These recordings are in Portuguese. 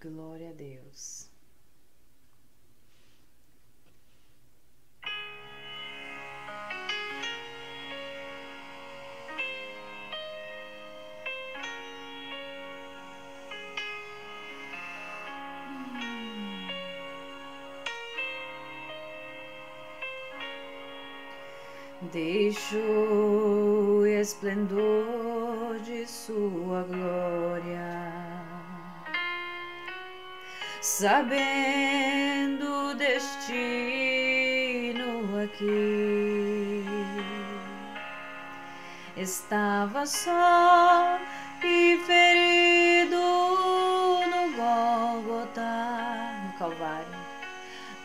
Glória a Deus. Deixa o esplendor de sua glória, sabendo o destino aqui. Estava só e ferido no Gólgota, no Calvário,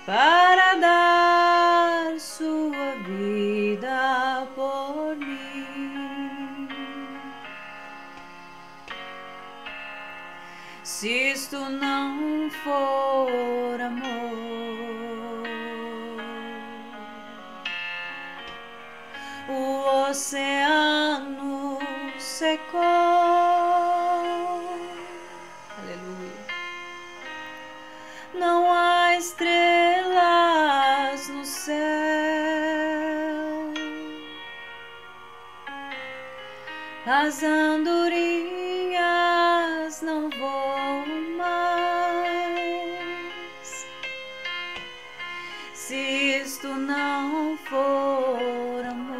para dar sua vida por mim. Se isto não for amor, o oceano secou. Aleluia. Não há estrelas no céu, as andorinhas não voam mais. Se isto não for amor,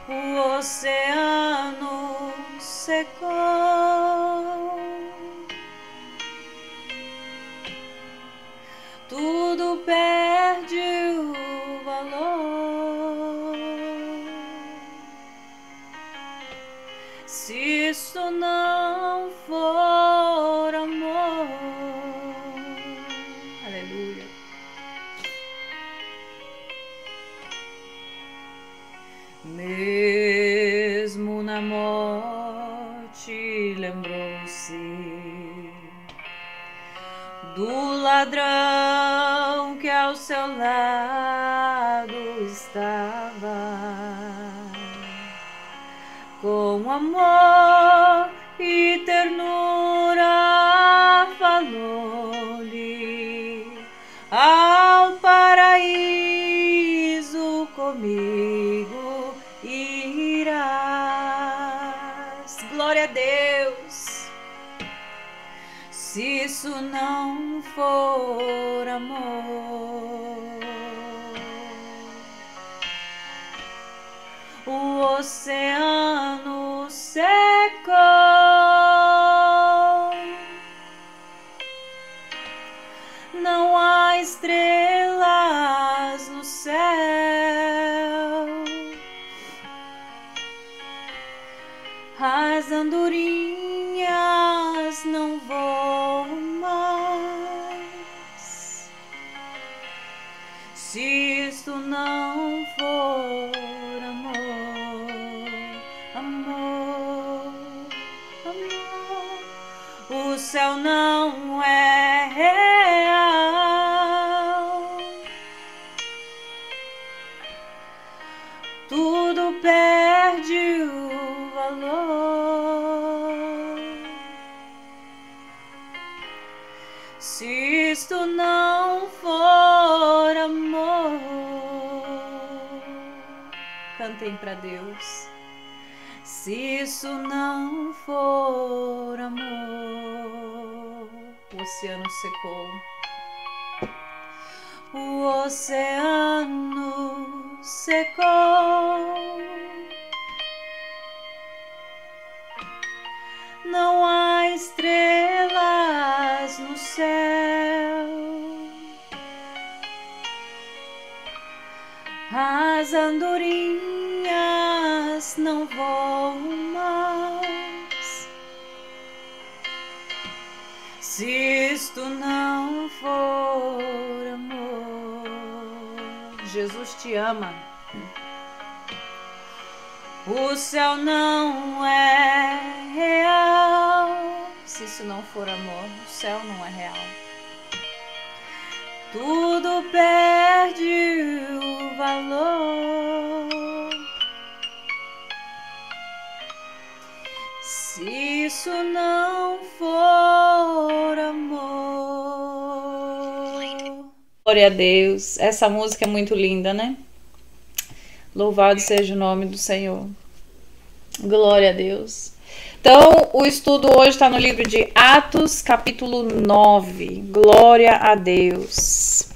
o oceano secou. Tudo perde o valor se isso não for amor. Aleluia. Mesmo na morte lembrou-se do ladrão que ao seu lado estava. Com amor e ternura falou-lhe: ao paraíso comigo irás. Glória a Deus. Se isso não for amor, o oceano secou. Não há estrelas no céu, as andorinhas não voam mais. Se isto não for amor, o céu não é real. Tudo perde o valor se isto não for amor. Cantem para Deus. Se isso não for amor, o oceano secou. O oceano secou. Não há estrelas no céu, as andorinhas não voam mais. Se isto não for amor, Jesus te ama. O céu não é real. Se isso não for amor, o céu não é real. Tudo perde o valor isso não for amor. Glória a Deus. Essa música é muito linda, né? Louvado seja o nome do Senhor. Glória a Deus. Então, o estudo hoje está no livro de Atos, capítulo 9. Glória a Deus.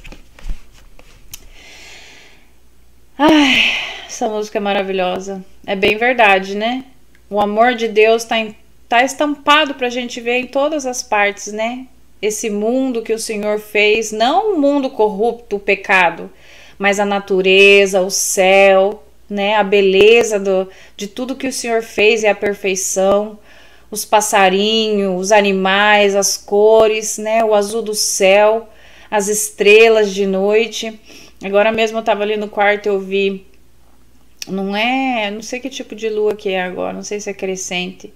Ai, essa música é maravilhosa. É bem verdade, né? O amor de Deus tá estampado pra gente ver em todas as partes, né? Esse mundo que o Senhor fez, não o mundo corrupto, o pecado, mas a natureza, o céu, né? A beleza de tudo que o Senhor fez e a perfeição, os passarinhos, os animais, as cores, né? O azul do céu, as estrelas de noite. Agora mesmo eu tava ali no quarto e eu vi, não sei que tipo de lua que é agora, não sei se é crescente,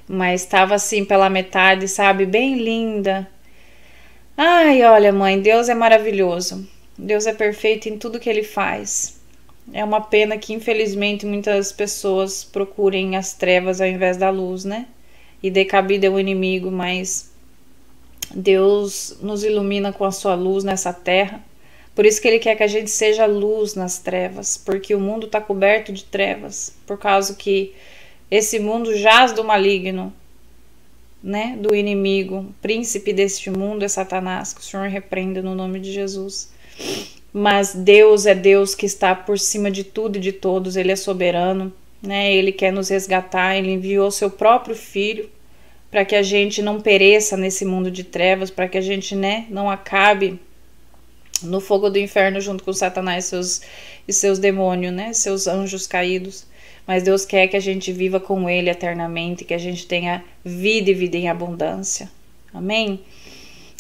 mas tava assim pela metade, sabe? Bem linda. Ai, olha, mãe, Deus é maravilhoso. Deus é perfeito em tudo que Ele faz. É uma pena que, infelizmente, muitas pessoas procurem as trevas ao invés da luz, né? E dê cabida ao inimigo, mas Deus nos ilumina com a sua luz nessa terra. Por isso que Ele quer que a gente seja luz nas trevas, porque o mundo está coberto de trevas, por causa que esse mundo jaz do maligno, né, do inimigo. O príncipe deste mundo é Satanás, que o Senhor repreenda no nome de Jesus. Mas Deus é Deus que está por cima de tudo e de todos. Ele é soberano, né? Ele quer nos resgatar. Ele enviou seu próprio Filho para que a gente não pereça nesse mundo de trevas, para que a gente, né, não acabe no fogo do inferno junto com Satanás e seus demônios, né, seus anjos caídos. Mas Deus quer que a gente viva com Ele eternamente, que a gente tenha vida e vida em abundância. Amém?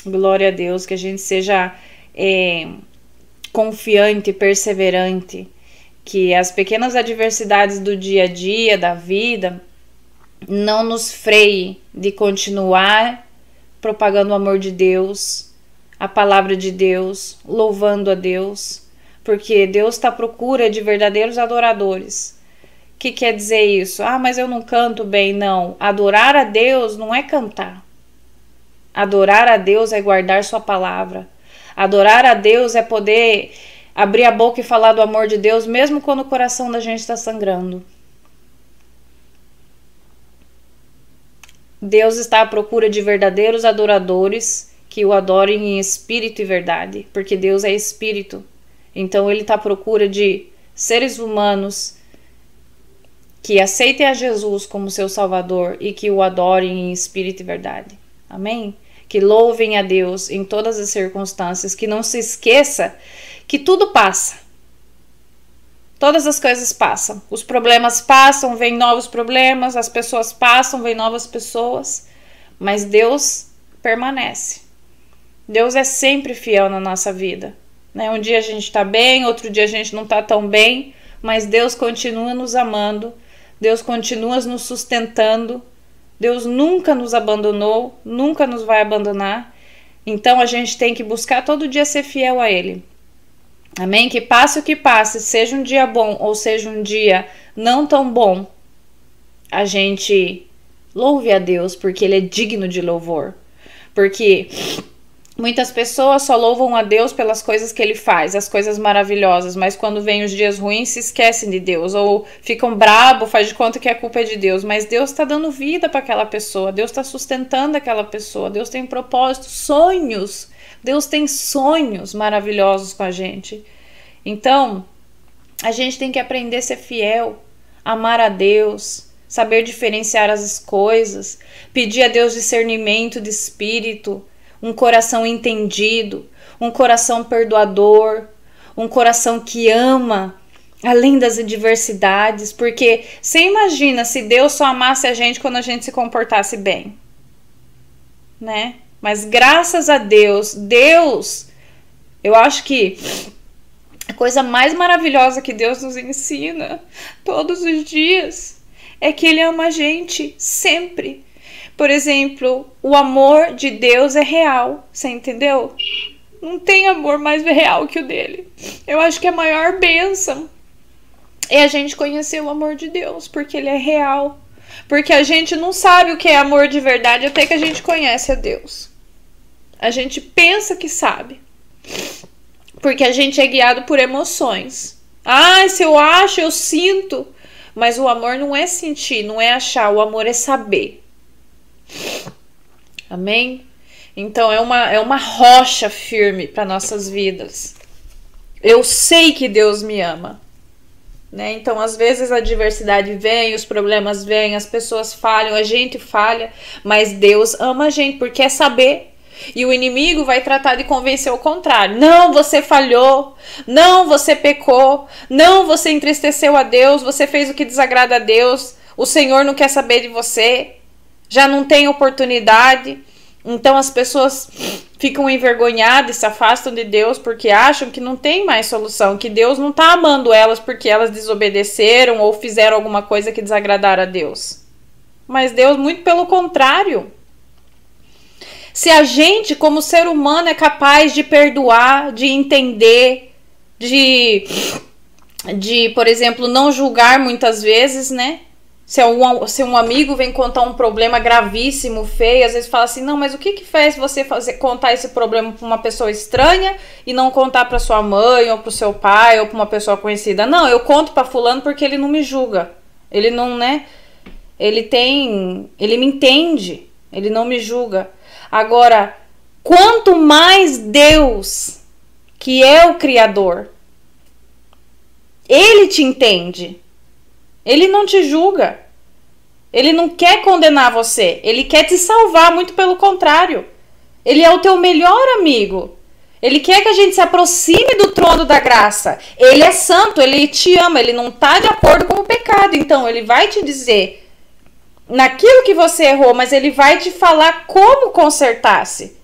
Glória a Deus, que a gente seja confiante, perseverante, que as pequenas adversidades do dia a dia, da vida, não nos freie de continuar propagando o amor de Deus, a palavra de Deus, louvando a Deus, porque Deus está à procura de verdadeiros adoradores. O que quer dizer isso? Ah, mas eu não canto bem. Não. Adorar a Deus não é cantar. Adorar a Deus é guardar sua palavra. Adorar a Deus é poder abrir a boca e falar do amor de Deus, mesmo quando o coração da gente está sangrando. Deus está à procura de verdadeiros adoradores que o adorem em espírito e verdade, porque Deus é espírito. Então Ele está à procura de seres humanos que aceitem a Jesus como seu Salvador e que o adorem em espírito e verdade. Amém? Que louvem a Deus em todas as circunstâncias, que não se esqueça que tudo passa. Todas as coisas passam. Os problemas passam, vêm novos problemas, as pessoas passam, vêm novas pessoas, mas Deus permanece. Deus é sempre fiel na nossa vida, né? Um dia a gente está bem, outro dia a gente não está tão bem, mas Deus continua nos amando. Deus continua nos sustentando. Deus nunca nos abandonou, nunca nos vai abandonar. Então a gente tem que buscar todo dia ser fiel a Ele. Amém? Que passe o que passe, seja um dia bom ou seja um dia não tão bom, a gente louve a Deus porque Ele é digno de louvor. Porque muitas pessoas só louvam a Deus pelas coisas que Ele faz, as coisas maravilhosas, mas quando vem os dias ruins se esquecem de Deus, ou ficam bravos, faz de conta que a culpa é de Deus, mas Deus está dando vida para aquela pessoa, Deus está sustentando aquela pessoa, Deus tem propósitos, sonhos, Deus tem sonhos maravilhosos com a gente. Então, a gente tem que aprender a ser fiel, amar a Deus, saber diferenciar as coisas, pedir a Deus discernimento de espírito, um coração entendido, um coração perdoador, um coração que ama, além das adversidades, porque você imagina se Deus só amasse a gente quando a gente se comportasse bem, né? Mas graças a Deus, eu acho que a coisa mais maravilhosa que Deus nos ensina todos os dias é que Ele ama a gente sempre. Por exemplo, o amor de Deus é real, você entendeu? Não tem amor mais real que o dele. Eu acho que a maior bênção é a gente conhecer o amor de Deus, porque ele é real. Porque a gente não sabe o que é amor de verdade até que a gente conhece a Deus. A gente pensa que sabe. Porque a gente é guiado por emoções. Ah, se eu acho, eu sinto. Mas o amor não é sentir, não é achar. O amor é saber. Amém? Então é uma rocha firme para nossas vidas. Eu sei que Deus me ama. Né? Então, às vezes a adversidade vem, os problemas vêm, as pessoas falham, a gente falha, mas Deus ama a gente porque é saber. E o inimigo vai tratar de convencer o contrário. Não, você falhou. Não, você pecou. Não, você entristeceu a Deus. Você fez o que desagrada a Deus. O Senhor não quer saber de você. Já não tem oportunidade. Então as pessoas ficam envergonhadas e se afastam de Deus porque acham que não tem mais solução, que Deus não está amando elas porque elas desobedeceram ou fizeram alguma coisa que desagradaram a Deus. Mas Deus, muito pelo contrário. Se a gente, como ser humano, é capaz de perdoar, de entender, de por exemplo, não julgar muitas vezes, né? Se um amigo vem contar um problema gravíssimo, feio, às vezes fala assim, não, mas o que fez você contar esse problema para uma pessoa estranha e não contar para sua mãe, ou para o seu pai, ou para uma pessoa conhecida? Não, eu conto para fulano porque ele não me julga. Ele não, né? Ele me entende, ele não me julga. Agora, quanto mais Deus, que é o Criador, Ele te entende. Ele não te julga. Ele não quer condenar você. Ele quer te salvar, muito pelo contrário. Ele é o teu melhor amigo. Ele quer que a gente se aproxime do trono da graça. Ele é santo, ele te ama, ele não está de acordo com o pecado. Então, ele vai te dizer naquilo que você errou, mas ele vai te falar como consertar-se.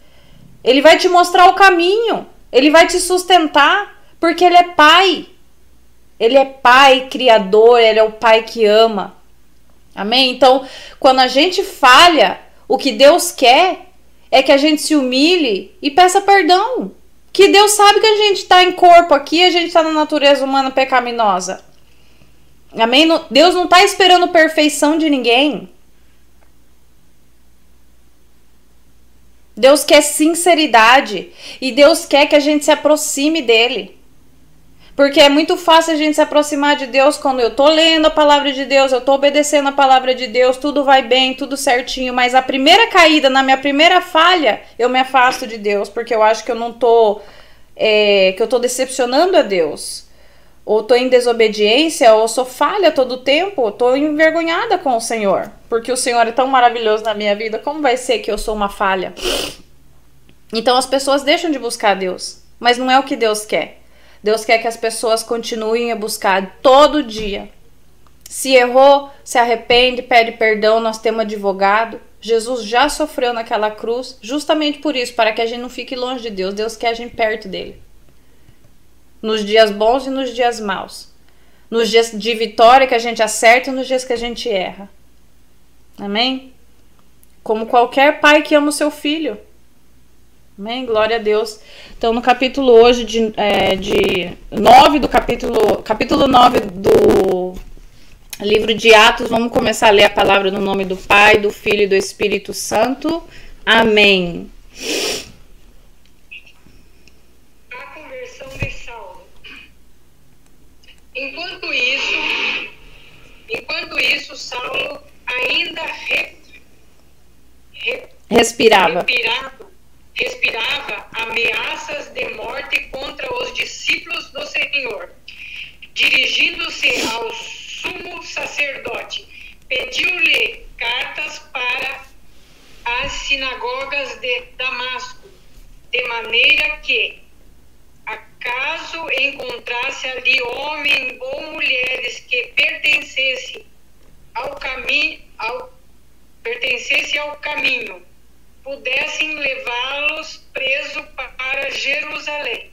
Ele vai te mostrar o caminho. Ele vai te sustentar, porque ele é pai. Ele é pai criador, ele é o pai que ama. Amém? Então, quando a gente falha, o que Deus quer é que a gente se humilhe e peça perdão. Que Deus sabe que a gente está em corpo aqui, a gente está na natureza humana pecaminosa. Amém? Deus não está esperando perfeição de ninguém. Deus quer sinceridade. E Deus quer que a gente se aproxime dele. Porque é muito fácil a gente se aproximar de Deus quando eu tô lendo a palavra de Deus, eu tô obedecendo a palavra de Deus, tudo vai bem, tudo certinho. Mas a primeira caída, na minha primeira falha, eu me afasto de Deus, porque eu acho que eu não tô, que eu tô decepcionando a Deus. Ou tô em desobediência, ou sou falha todo o tempo, ou tô envergonhada com o Senhor. Porque o Senhor é tão maravilhoso na minha vida, como vai ser que eu sou uma falha? Então as pessoas deixam de buscar Deus, mas não é o que Deus quer. Deus quer que as pessoas continuem a buscar todo dia. Se errou, se arrepende, pede perdão, nós temos advogado. Jesus já sofreu naquela cruz, justamente por isso, para que a gente não fique longe de Deus. Deus quer a gente perto dele. Nos dias bons e nos dias maus. Nos dias de vitória que a gente acerta e nos dias que a gente erra. Amém? Como qualquer pai que ama o seu filho. Amém? Glória a Deus. Então, no capítulo hoje de 9 do capítulo 9 do livro de Atos, vamos começar a ler a palavra no nome do Pai, do Filho e do Espírito Santo. Amém. A conversão de Saulo. Enquanto isso, Saulo ainda respirava ameaças de morte contra os discípulos do Senhor. Dirigindo-se ao sumo sacerdote, pediu-lhe cartas para as sinagogas de Damasco, de maneira que, acaso encontrasse ali homens ou mulheres que pertencessem ao caminho, pudessem levá-los preso para Jerusalém.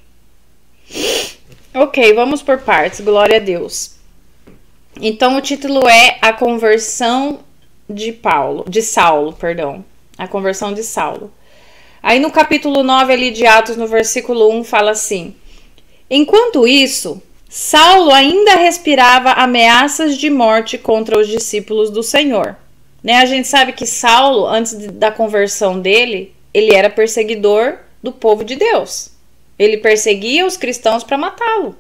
Ok, vamos por partes, glória a Deus. Então o título é A Conversão de Saulo. A conversão de Saulo. Aí no capítulo 9 ali de Atos, no versículo 1, fala assim: enquanto isso, Saulo ainda respirava ameaças de morte contra os discípulos do Senhor. Né? A gente sabe que Saulo, antes da conversão dele, ele era perseguidor do povo de Deus. Ele perseguia os cristãos para matá-lo.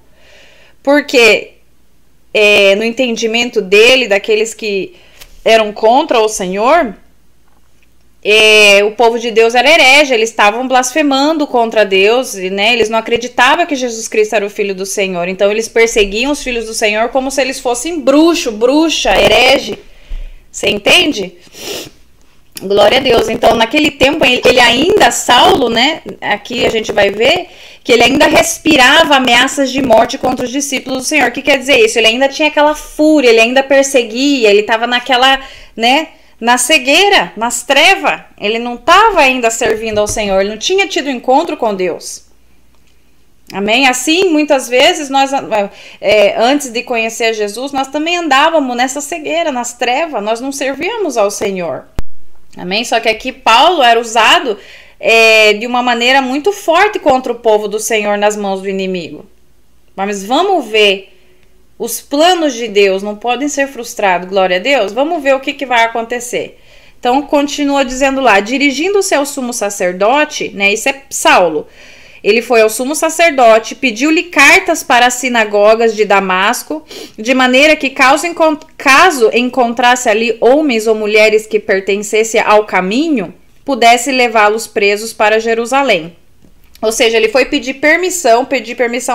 Porque no entendimento dele, daqueles que eram contra o Senhor, o povo de Deus era herege, eles estavam blasfemando contra Deus, né? Eles não acreditavam que Jesus Cristo era o Filho do Senhor. Então eles perseguiam os filhos do Senhor como se eles fossem bruxo, bruxa, herege. Você entende? Glória a Deus. Então, naquele tempo, ele ainda, Saulo, né? Aqui a gente vai ver que ele ainda respirava ameaças de morte contra os discípulos do Senhor. O que quer dizer isso? Ele ainda tinha aquela fúria, ele ainda perseguia, ele estava naquela, né? Na cegueira, nas trevas. Ele não estava ainda servindo ao Senhor, ele não tinha tido encontro com Deus. Amém? Assim, muitas vezes, nós, antes de conhecer Jesus, nós também andávamos nessa cegueira, nas trevas, nós não servíamos ao Senhor. Amém? Só que aqui Paulo era usado de uma maneira muito forte contra o povo do Senhor nas mãos do inimigo. Mas vamos ver, os planos de Deus não podem ser frustrados, glória a Deus. Vamos ver o que vai acontecer. Então, continua dizendo lá, dirigindo-se ao sumo sacerdote, né? Isso é Saulo. Ele foi ao sumo sacerdote, pediu-lhe cartas para as sinagogas de Damasco, de maneira que caso encontrasse ali homens ou mulheres que pertencessem ao caminho, pudesse levá-los presos para Jerusalém. Ou seja, ele foi pedir permissão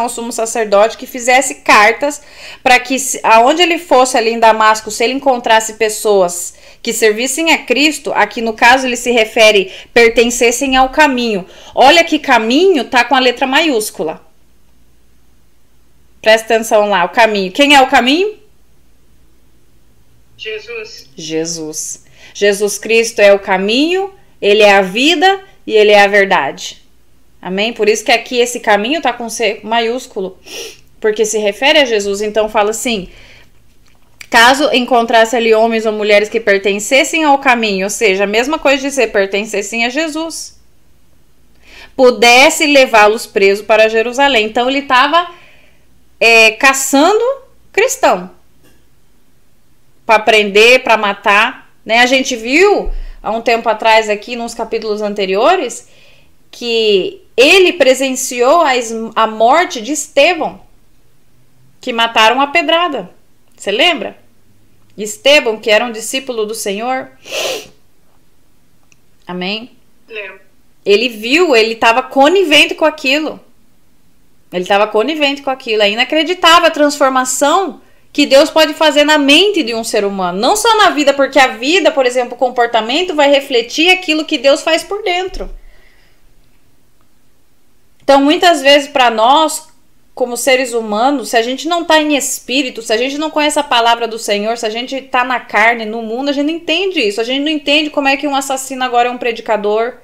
ao sumo sacerdote que fizesse cartas para que, aonde ele fosse ali em Damasco, se ele encontrasse pessoas que servissem a Cristo, aqui no caso ele se refere, pertencessem ao caminho. Olha que caminho tá com a letra maiúscula. Presta atenção lá, o caminho. Quem é o caminho? Jesus. Jesus. Jesus Cristo é o caminho, ele é a vida e ele é a verdade. Amém? Por isso que aqui esse caminho tá com C maiúsculo, porque se refere a Jesus. Então fala assim, caso encontrasse ali homens ou mulheres que pertencessem ao caminho, ou seja, a mesma coisa de dizer pertencessem a Jesus, pudesse levá-los presos para Jerusalém. Então ele estava caçando cristão para prender, para matar, né? A gente viu há um tempo atrás aqui nos capítulos anteriores que ele presenciou a morte de Estevão, que mataram a pedrada. Você lembra? Estevão, que era um discípulo do Senhor. Amém? Lembro. Ele viu, ele estava conivente com aquilo. Ele estava conivente com aquilo. É inacreditável a transformação que Deus pode fazer na mente de um ser humano. Não só na vida, porque a vida, por exemplo, o comportamento vai refletir aquilo que Deus faz por dentro. Então, muitas vezes, para nós, como seres humanos, se a gente não está em espírito, se a gente não conhece a palavra do Senhor, se a gente está na carne, no mundo, a gente não entende isso. A gente não entende como é que um assassino agora é um predicador.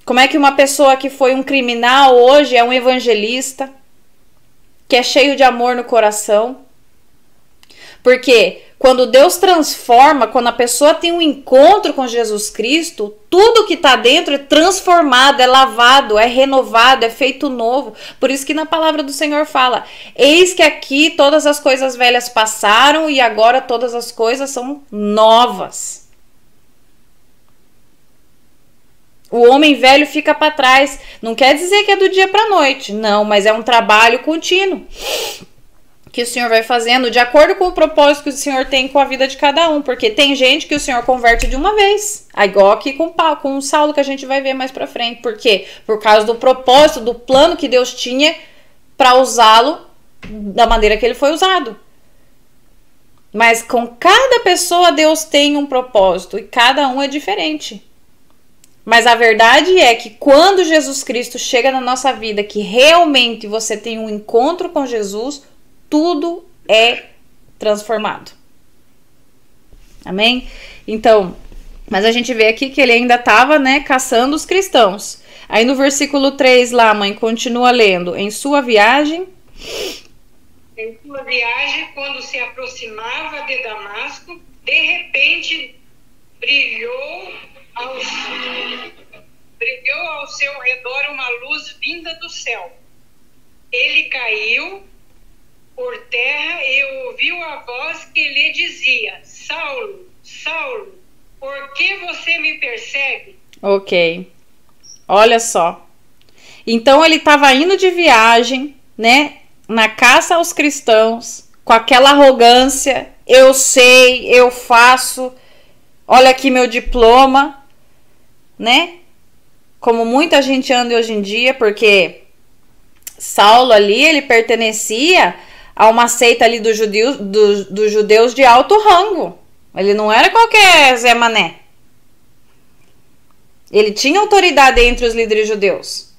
Como é que uma pessoa que foi um criminal hoje é um evangelista, que é cheio de amor no coração. Porque quando Deus transforma, quando a pessoa tem um encontro com Jesus Cristo, tudo que está dentro é transformado, é lavado, é renovado, é feito novo. Por isso que na palavra do Senhor fala, eis que aqui todas as coisas velhas passaram e agora todas as coisas são novas. O homem velho fica para trás. Não quer dizer que é do dia para a noite, não, mas é um trabalho contínuo que o Senhor vai fazendo de acordo com o propósito que o Senhor tem com a vida de cada um, porque tem gente que o Senhor converte de uma vez, igual aqui com o Saulo, que a gente vai ver mais pra frente. Por quê? Por causa do propósito, do plano que Deus tinha para usá-lo da maneira que ele foi usado. Mas com cada pessoa Deus tem um propósito e cada um é diferente. Mas a verdade é que quando Jesus Cristo chega na nossa vida, que realmente você tem um encontro com Jesus, tudo é transformado. Amém? Então, mas a gente vê aqui que ele ainda estava, né, caçando os cristãos. Aí no versículo 3 lá, mãe, continua lendo. Em sua viagem, quando se aproximava de Damasco, de repente brilhou ao seu redor uma luz vinda do céu. Ele caiu por terra e ouviu a voz que lhe dizia: Saulo, Saulo, por que você me persegue? Ok. Olha só. Então ele estava indo de viagem, né? Na caça aos cristãos, com aquela arrogância. Eu sei, eu faço. Olha aqui meu diploma, né? Como muita gente anda hoje em dia, porque Saulo ali, ele pertencia a uma seita ali dos judeus de alto rango. Ele não era qualquer Zé Mané. Ele tinha autoridade entre os líderes judeus.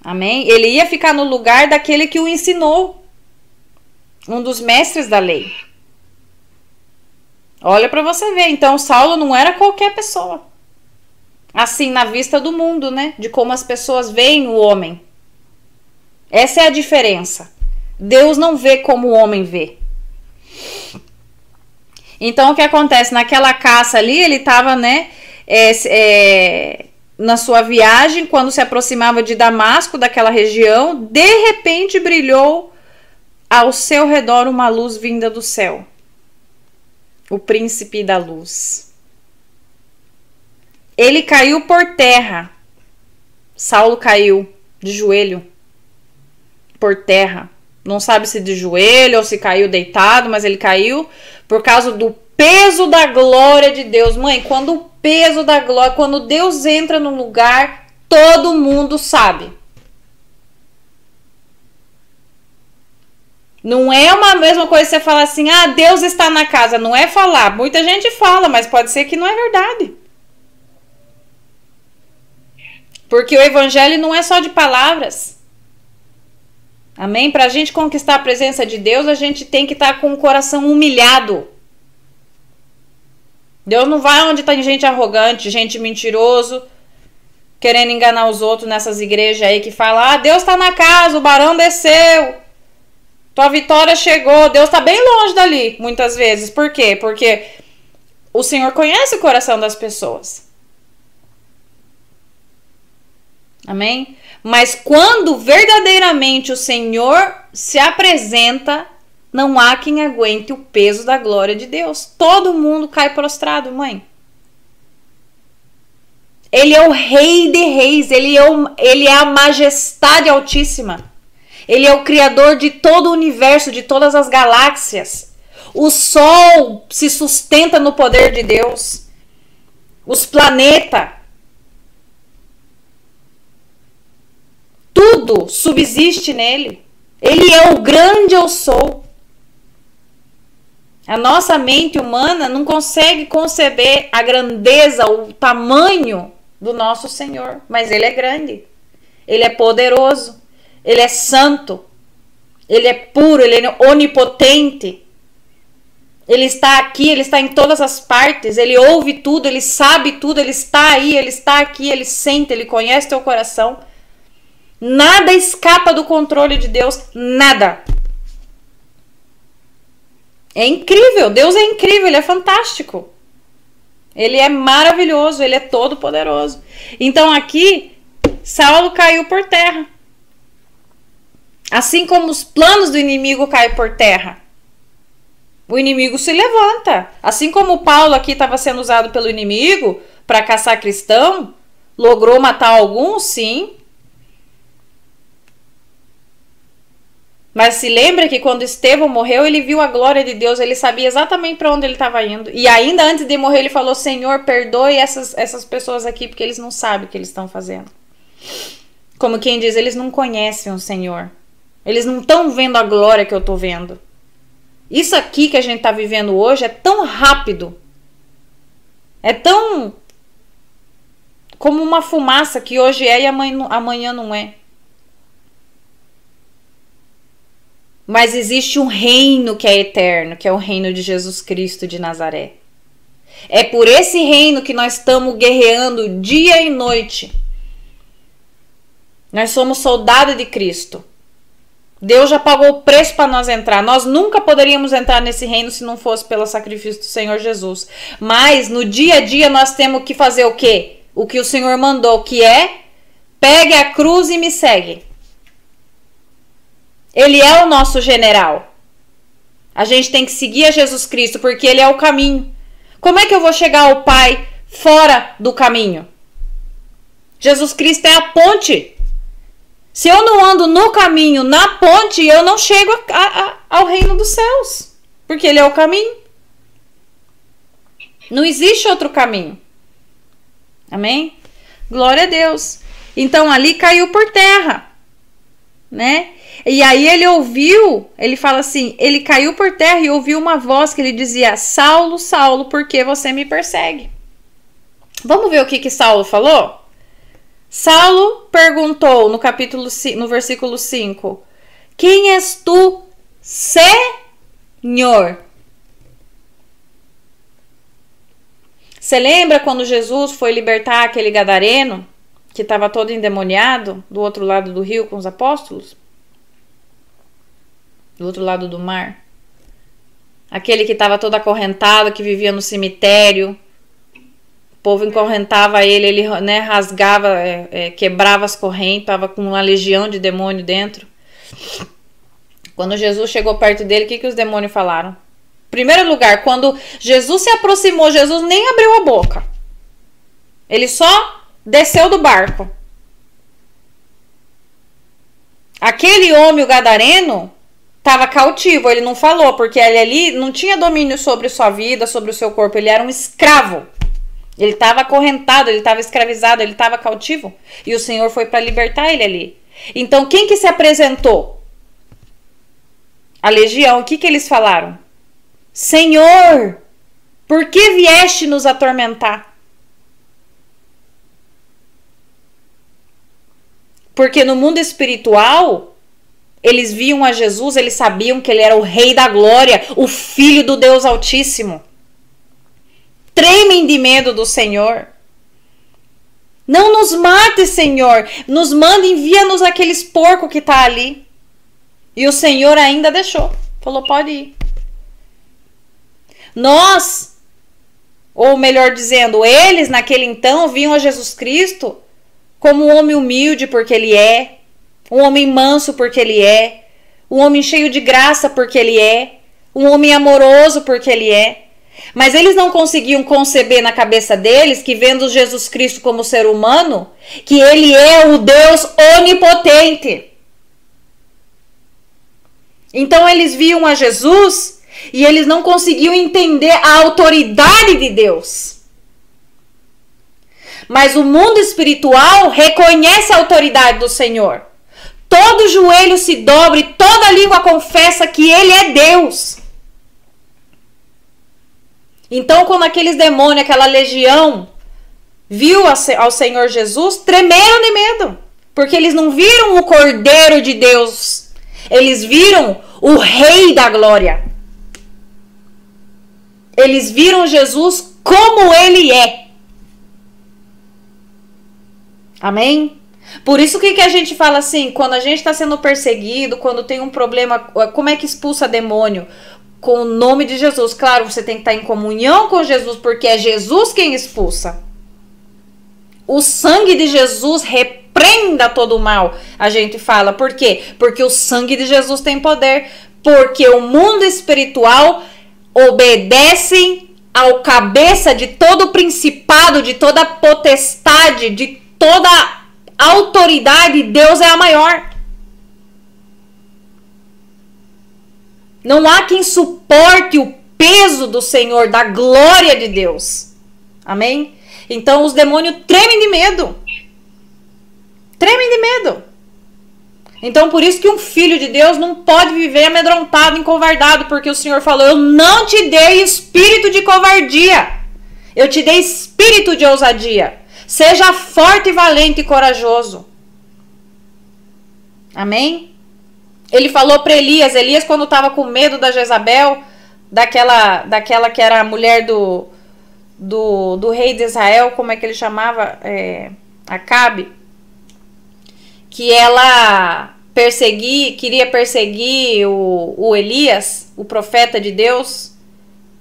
Amém? Ele ia ficar no lugar daquele que o ensinou. Um dos mestres da lei. Olha para você ver. Então, Saulo não era qualquer pessoa. Assim, na vista do mundo, né? De como as pessoas veem o homem. Essa é a diferença. Deus não vê como o homem vê. Então, o que acontece? Naquela caça ali, ele estava, né? Na sua viagem, quando se aproximava de Damasco, daquela região, de repente brilhou ao seu redor uma luz vinda do céu. O príncipe da luz. Ele caiu por terra. Saulo caiu de joelho por terra. Não sabe se de joelho ou se caiu deitado, mas ele caiu por causa do peso da glória de Deus. Mãe, quando o peso da glória, quando Deus entra no lugar, todo mundo sabe. Não é uma mesma coisa você falar assim, ah, Deus está na casa. Não é falar. Muita gente fala, mas pode ser que não é verdade. Porque o evangelho não é só de palavras. Amém? Para a gente conquistar a presença de Deus, a gente tem que estar com o coração humilhado. Deus não vai onde tem gente arrogante, gente mentiroso, querendo enganar os outros nessas igrejas aí que falam, ah, Deus está na casa, o barão desceu, tua vitória chegou. Deus está bem longe dali, muitas vezes. Por quê? Porque o Senhor conhece o coração das pessoas. Amém? Mas quando verdadeiramente o Senhor se apresenta, não há quem aguente o peso da glória de Deus. Todo mundo cai prostrado, mãe. Ele é o Rei de Reis, ele é a majestade altíssima. Ele é o Criador de todo o universo, de todas as galáxias. O Sol se sustenta no poder de Deus. Os planetas. Tudo subsiste nele. Ele é o grande eu sou. A nossa mente humana não consegue conceber a grandeza, o tamanho do nosso Senhor. Mas ele é grande. Ele é poderoso. Ele é santo. Ele é puro. Ele é onipotente. Ele está aqui, ele está em todas as partes. Ele ouve tudo, ele sabe tudo. Ele está aí, ele está aqui, ele sente, ele conhece teu coração. Nada escapa do controle de Deus, nada. É incrível, Deus é incrível, ele é fantástico. Ele é maravilhoso, ele é todo poderoso. Então aqui, Saulo caiu por terra. Assim como os planos do inimigo caem por terra. O inimigo se levanta. Assim como Paulo aqui estava sendo usado pelo inimigo para caçar cristão, logrou matar alguns, sim. Mas se lembra que quando Estevão morreu, ele viu a glória de Deus, ele sabia exatamente para onde ele estava indo. E ainda antes de morrer, ele falou, Senhor, perdoe essas pessoas aqui, porque eles não sabem o que eles estão fazendo. Como quem diz, eles não conhecem o Senhor. Eles não estão vendo a glória que eu estou vendo. Isso aqui que a gente está vivendo hoje é tão rápido. É tão como uma fumaça que hoje é e amanhã não é. Mas existe um reino que é eterno, que é o reino de Jesus Cristo de Nazaré. É por esse reino que nós estamos guerreando dia e noite. Nós somos soldados de Cristo. Deus já pagou o preço para nós entrar. Nós nunca poderíamos entrar nesse reino se não fosse pelo sacrifício do Senhor Jesus. Mas no dia a dia nós temos que fazer o quê? O que o Senhor mandou, que é: pegue a cruz e me segue. Ele é o nosso general. A gente tem que seguir a Jesus Cristo, porque ele é o caminho. Como é que eu vou chegar ao Pai fora do caminho? Jesus Cristo é a ponte. Se eu não ando no caminho, na ponte, eu não chego ao reino dos céus. Porque ele é o caminho. Não existe outro caminho. Amém? Glória a Deus. Então ali caiu por terra, né? E aí ele ouviu, ele fala assim, ele caiu por terra e ouviu uma voz que lhe dizia: Saulo, Saulo, por que você me persegue? Vamos ver o que Saulo falou? Saulo perguntou no versículo 5: Quem és tu, Senhor? Você lembra quando Jesus foi libertar aquele gadareno que estava todo endemoniado do outro lado do rio com os apóstolos? Do outro lado do mar? Aquele que estava todo acorrentado, que vivia no cemitério. O povo encorrentava ele, né, rasgava, quebrava as correntes, estava com uma legião de demônio dentro. Quando Jesus chegou perto dele, o que os demônios falaram? Primeiro lugar, quando Jesus se aproximou, Jesus nem abriu a boca. Ele só desceu do barco. Aquele homem, o gadareno, estava cautivo. Ele não falou, porque ele ali não tinha domínio sobre sua vida, sobre o seu corpo. Ele era um escravo. Ele estava acorrentado, ele estava escravizado, ele estava cautivo. E o Senhor foi para libertar ele ali. Então, quem que se apresentou? A legião. O que eles falaram? Senhor, por que vieste nos atormentar? Porque no mundo espiritual, eles viam a Jesus, eles sabiam que ele era o Rei da Glória, o Filho do Deus Altíssimo. Tremem de medo do Senhor. Não nos mate, Senhor. Nos manda, envia-nos aqueles porcos que tá ali. E o Senhor ainda deixou. Falou, pode ir. Nós, ou melhor dizendo, eles naquele então viam a Jesus Cristo como um homem humilde porque ele é, um homem manso porque ele é, um homem cheio de graça porque ele é, um homem amoroso porque ele é. Mas eles não conseguiam conceber na cabeça deles que, vendo Jesus Cristo como ser humano, que ele é o Deus onipotente. Então eles viam a Jesus e eles não conseguiam entender a autoridade de Deus. Mas o mundo espiritual reconhece a autoridade do Senhor. Todo joelho se dobra e toda língua confessa que ele é Deus. Então, quando aqueles demônios, aquela legião, viu ao Senhor Jesus, tremeram de medo. Porque eles não viram o Cordeiro de Deus. Eles viram o Rei da Glória. Eles viram Jesus como ele é. Amém? Por isso que a gente fala assim, quando a gente está sendo perseguido, quando tem um problema, como é que expulsa demônio? Com o nome de Jesus. Claro, você tem que estar em comunhão com Jesus, porque é Jesus quem expulsa. O sangue de Jesus repreenda todo o mal, a gente fala. Por quê? Porque o sangue de Jesus tem poder. Porque o mundo espiritual obedece ao cabeça de todo principado, de toda potestade, de toda autoridade. Deus é a maior. Não há quem suporte o peso do Senhor, da glória de Deus. Amém? Então os demônios tremem de medo. Tremem de medo. Então por isso que um filho de Deus não pode viver amedrontado, encovardado, porque o Senhor falou, eu não te dei espírito de covardia. Eu te dei espírito de ousadia. Seja forte, valente e corajoso. Amém? Ele falou para Elias quando estava com medo da Jezabel, daquela que era a mulher do rei de Israel, como é que ele chamava? Acabe. Que ela queria perseguir o Elias, o profeta de Deus,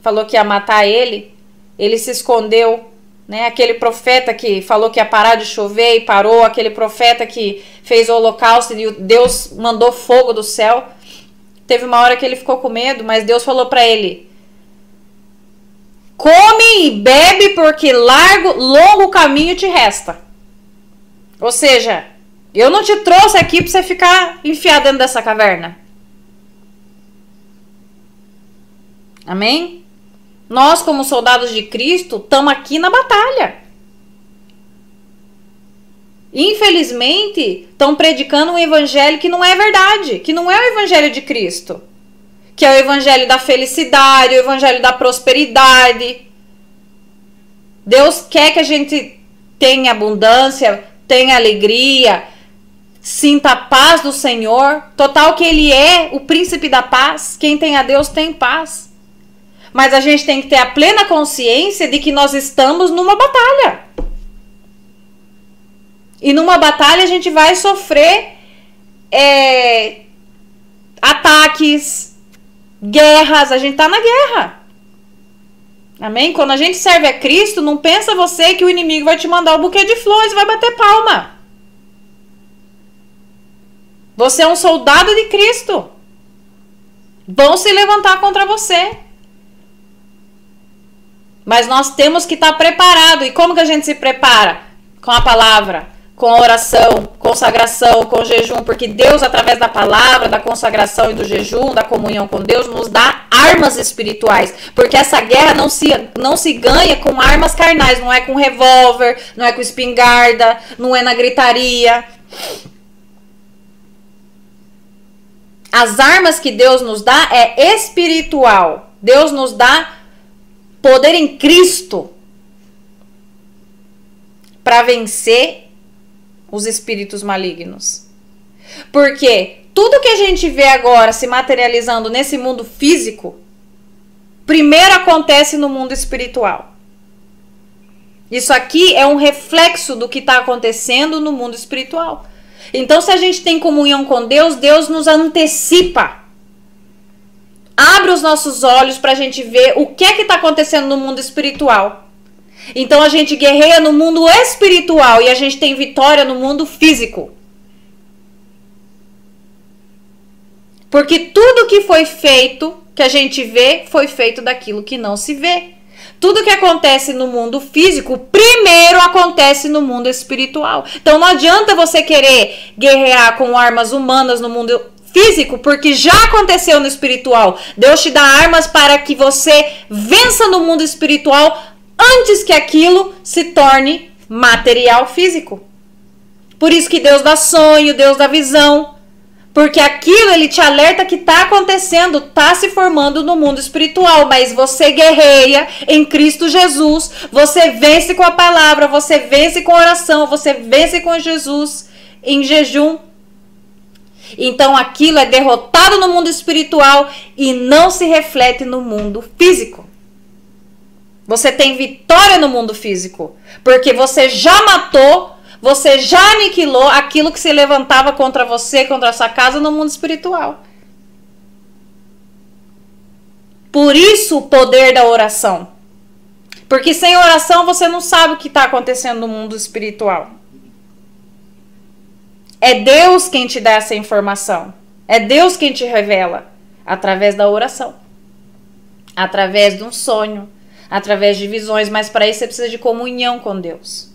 falou que ia matar ele. Ele se escondeu né? Aquele profeta que falou que ia parar de chover e parou, aquele profeta que fez o holocausto e Deus mandou fogo do céu. Teve uma hora que ele ficou com medo, mas Deus falou para ele: come e bebe, porque longo caminho te resta. Ou seja, eu não te trouxe aqui para você ficar enfiado dentro dessa caverna. Amém? Nós, como soldados de Cristo, estamos aqui na batalha. Infelizmente, estão predicando um evangelho que não é verdade, que não é o evangelho de Cristo, que é o evangelho da felicidade, o evangelho da prosperidade. Deus quer que a gente tenha abundância, tenha alegria, sinta a paz do Senhor. Total que Ele é o príncipe da paz. Quem tem a Deus tem paz. Mas a gente tem que ter a plena consciência de que nós estamos numa batalha. E numa batalha a gente vai sofrer ataques, guerras. A gente tá na guerra. Amém? Quando a gente serve a Cristo, não pensa você que o inimigo vai te mandar um buquê de flores e vai bater palma. Você é um soldado de Cristo. Vão se levantar contra você. Mas nós temos que estar preparados. E como que a gente se prepara? Com a palavra, com a oração, consagração, com jejum. Porque Deus, através da palavra, da consagração e do jejum, da comunhão com Deus, nos dá armas espirituais. Porque essa guerra não se ganha com armas carnais. Não é com revólver, não é com espingarda, não é na gritaria. As armas que Deus nos dá é espiritual. Deus nos dá poder em Cristo para vencer os espíritos malignos. Porque tudo que a gente vê agora se materializando nesse mundo físico, primeiro acontece no mundo espiritual. Isso aqui é um reflexo do que está acontecendo no mundo espiritual. Então, se a gente tem comunhão com Deus, Deus nos antecipa. Abre os nossos olhos para a gente ver o que é que está acontecendo no mundo espiritual. Então a gente guerreia no mundo espiritual e a gente tem vitória no mundo físico. Porque tudo que foi feito, que a gente vê, foi feito daquilo que não se vê. Tudo que acontece no mundo físico, primeiro acontece no mundo espiritual. Então não adianta você querer guerrear com armas humanas no mundo físico, porque já aconteceu no espiritual. Deus te dá armas para que você vença no mundo espiritual antes que aquilo se torne material físico. Por isso que Deus dá sonho, Deus dá visão. Porque aquilo Ele te alerta que está acontecendo, está se formando no mundo espiritual. Mas você guerreia em Cristo Jesus. Você vence com a palavra, você vence com a oração, você vence com Jesus em jejum. Então aquilo é derrotado no mundo espiritual e não se reflete no mundo físico. Você tem vitória no mundo físico, porque você já matou, você já aniquilou aquilo que se levantava contra você, contra a sua casa no mundo espiritual. Por isso o poder da oração. Porque sem oração você não sabe o que está acontecendo no mundo espiritual. É Deus quem te dá essa informação. É Deus quem te revela. Através da oração. Através de um sonho. Através de visões. Mas para isso você precisa de comunhão com Deus.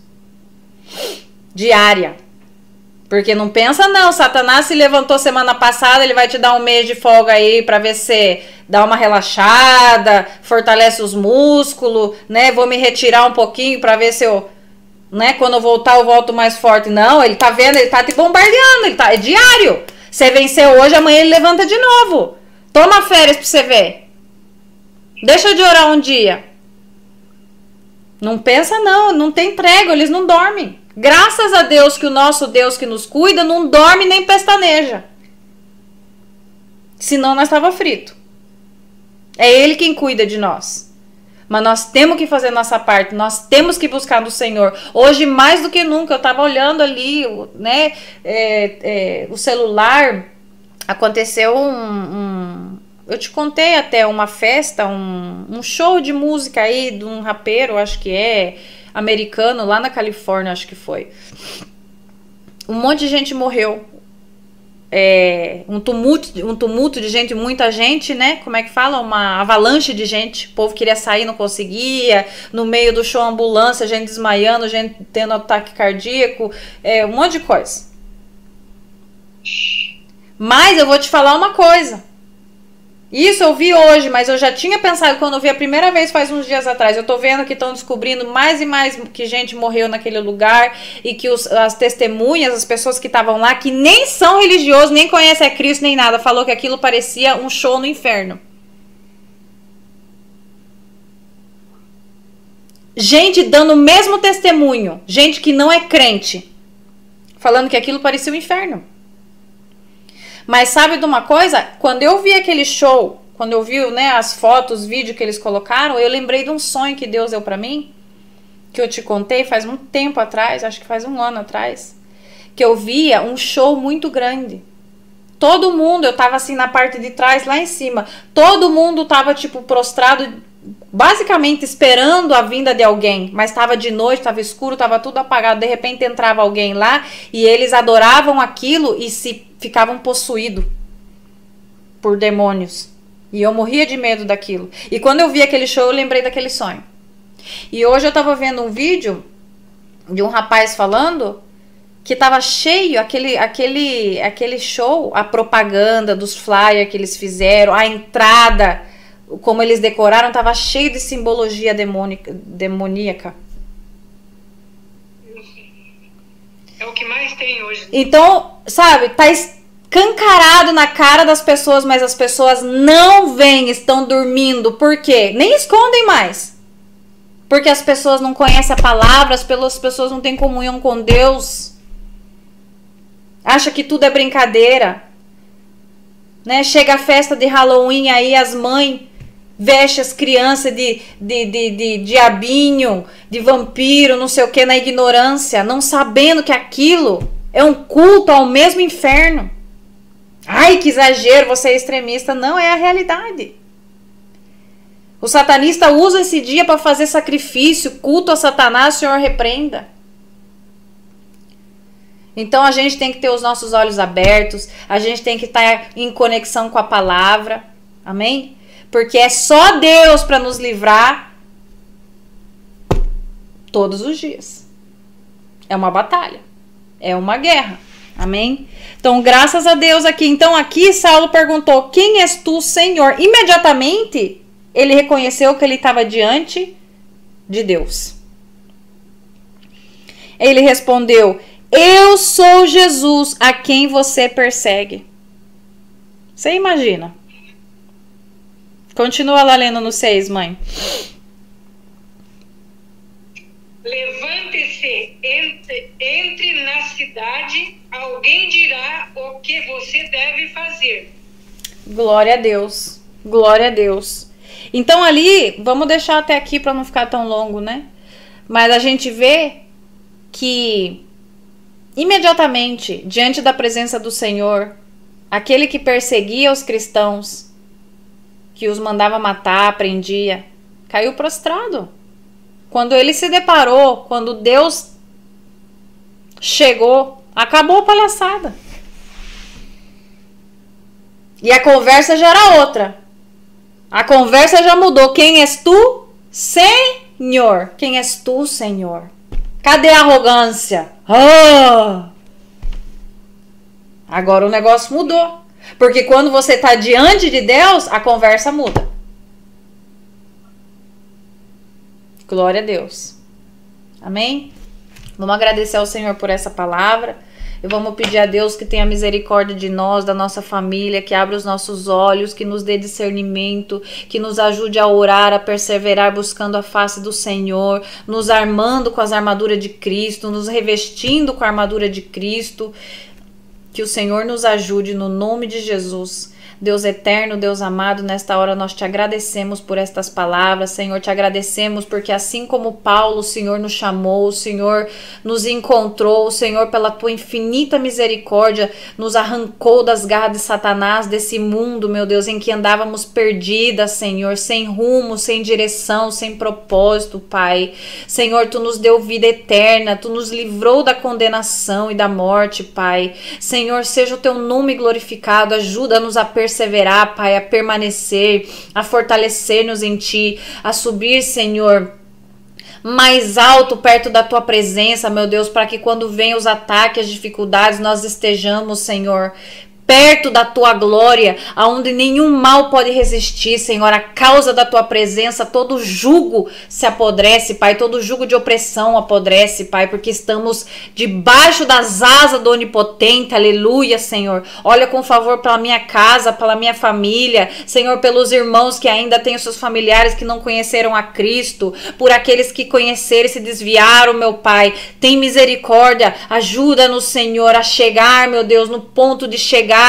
Diária. Porque não pensa não. Satanás se levantou semana passada. Ele vai te dar um mês de folga aí para ver se dá uma relaxada. Fortalece os músculos. Né? Vou me retirar um pouquinho para ver se eu... Né? Quando eu voltar, eu volto mais forte. Não, ele tá vendo, ele tá te bombardeando. É diário. Você venceu hoje, amanhã ele levanta de novo. Toma férias pra você ver. Deixa de orar um dia. Não pensa não tem prego, eles não dormem. Graças a Deus que o nosso Deus que nos cuida não dorme nem pestaneja. Senão nós estava frito. É Ele quem cuida de nós. Mas nós temos que fazer nossa parte, nós temos que buscar no Senhor. Hoje, mais do que nunca, eu estava olhando ali, né, o celular, aconteceu eu te contei até uma festa, um show de música aí, de um rapeiro, acho que americano, lá na Califórnia, acho que foi. Um monte de gente morreu. Um tumulto de gente, muita gente, né? Como é que fala? Uma avalanche de gente. O povo queria sair, não conseguia. No meio do show, ambulância, gente desmaiando, gente tendo ataque cardíaco, um monte de coisa. Mas eu vou te falar uma coisa. Isso eu vi hoje, mas eu já tinha pensado quando eu vi a primeira vez faz uns dias atrás. Eu tô vendo que estão descobrindo mais e mais que gente morreu naquele lugar e que as testemunhas, as pessoas que estavam lá, que nem são religiosos, nem conhecem a Cristo, nem nada, falou que aquilo parecia um show no inferno. Gente dando o mesmo testemunho, gente que não é crente, falando que aquilo parecia um inferno. Mas sabe de uma coisa? Quando eu vi aquele show, quando eu vi, né, as fotos, os vídeos que eles colocaram, eu lembrei de um sonho que Deus deu pra mim, que eu te contei faz muito tempo atrás, acho que faz 1 ano atrás, que eu via um show muito grande. Todo mundo, eu tava assim na parte de trás, lá em cima, todo mundo tava tipo prostrado, basicamente esperando a vinda de alguém, mas tava de noite, tava escuro, tava tudo apagado, de repente entrava alguém lá e eles adoravam aquilo e ficavam possuídos por demônios. E eu morria de medo daquilo. E quando eu vi aquele show, eu lembrei daquele sonho. E hoje eu tava vendo um vídeo de um rapaz falando que tava cheio, aquele show, a propaganda dos flyers que eles fizeram, a entrada, como eles decoraram, tava cheio de simbologia demoníaca. É o que mais tem hoje. Então, sabe, tá escancarado na cara das pessoas, mas as pessoas não veem, estão dormindo. Por quê? Nem escondem mais. Porque as pessoas não conhecem a palavra, as pessoas não têm comunhão com Deus. Acha que tudo é brincadeira. Né? Chega a festa de Halloween aí, as mães vestem as crianças de diabinho, de vampiro, não sei o que, na ignorância, não sabendo que aquilo é um culto ao mesmo inferno. Ai, que exagero, você é extremista. Não, é a realidade. O satanista usa esse dia para fazer sacrifício, culto a Satanás, o Senhor repreenda. Então a gente tem que ter os nossos olhos abertos, a gente tem que estar em conexão com a palavra, amém? Porque é só Deus para nos livrar todos os dias. É uma batalha, é uma guerra, amém? Então graças a Deus aqui. Então aqui Saulo perguntou: quem és tu, Senhor? Imediatamente ele reconheceu que ele estava diante de Deus. Ele respondeu: eu sou Jesus a quem você persegue. Você imagina? Continua lá lendo no 6, mãe. Levante-se, entre na cidade, alguém dirá o que você deve fazer. Glória a Deus. Glória a Deus. Então ali, vamos deixar até aqui para não ficar tão longo, né? Mas a gente vê que imediatamente, diante da presença do Senhor, aquele que perseguia os cristãos, que os mandava matar, prendia, caiu prostrado. Quando ele se deparou, quando Deus chegou, acabou a palhaçada. E a conversa já era outra. A conversa já mudou. Quem és tu? Senhor. Quem és tu, Senhor? Cadê a arrogância? Agora o negócio mudou. Porque quando você está diante de Deus, a conversa muda. Glória a Deus. Amém? Vamos agradecer ao Senhor por essa palavra. E vamos pedir a Deus que tenha misericórdia de nós, da nossa família, que abra os nossos olhos, que nos dê discernimento, que nos ajude a orar, a perseverar buscando a face do Senhor, nos armando com as armaduras de Cristo, nos revestindo com a armadura de Cristo. Que o Senhor nos ajude no nome de Jesus. Deus eterno, Deus amado, nesta hora nós te agradecemos por estas palavras, Senhor, te agradecemos porque assim como Paulo, o Senhor nos chamou, o Senhor nos encontrou, o Senhor pela tua infinita misericórdia nos arrancou das garras de Satanás, desse mundo, meu Deus, em que andávamos perdidas, Senhor, sem rumo, sem direção, sem propósito, Pai. Senhor, tu nos deu vida eterna, tu nos livrou da condenação e da morte, Pai. Senhor, seja o teu nome glorificado, ajuda-nos a perseverar, Pai, a permanecer, a fortalecer-nos em ti, a subir, Senhor, mais alto perto da tua presença, meu Deus, para que quando venham os ataques, as dificuldades, nós estejamos, Senhor, perto da tua glória, aonde nenhum mal pode resistir, Senhor, a causa da tua presença, todo jugo se apodrece, Pai, todo jugo de opressão apodrece, Pai, porque estamos debaixo das asas do Onipotente, aleluia, Senhor. Olha com favor pela minha casa, pela minha família, Senhor, pelos irmãos que ainda têm os seus familiares que não conheceram a Cristo, por aqueles que conheceram e se desviaram, meu Pai, tem misericórdia, ajuda-nos, Senhor, a chegar, meu Deus, no ponto de chegar,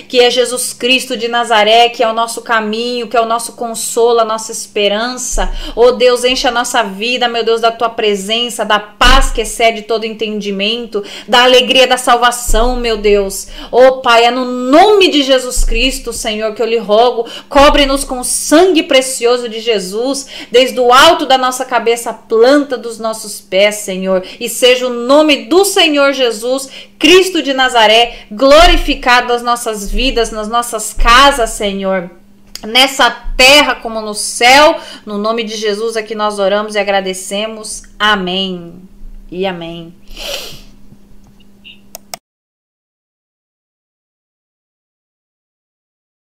que é Jesus Cristo de Nazaré, que é o nosso caminho, que é o nosso consolo, a nossa esperança. Oh Deus, enche a nossa vida, meu Deus, da tua presença, da paz que excede todo entendimento, da alegria da salvação, meu Deus. Oh Pai, é no nome de Jesus Cristo, Senhor, que eu lhe rogo, cobre-nos com o sangue precioso de Jesus, desde o alto da nossa cabeça à planta dos nossos pés, Senhor, e seja o nome do Senhor Jesus Cristo de Nazaré glorificado nas nossas vidas, nas nossas casas, Senhor, nessa terra como no céu. No nome de Jesus é que nós oramos e agradecemos. Amém e amém.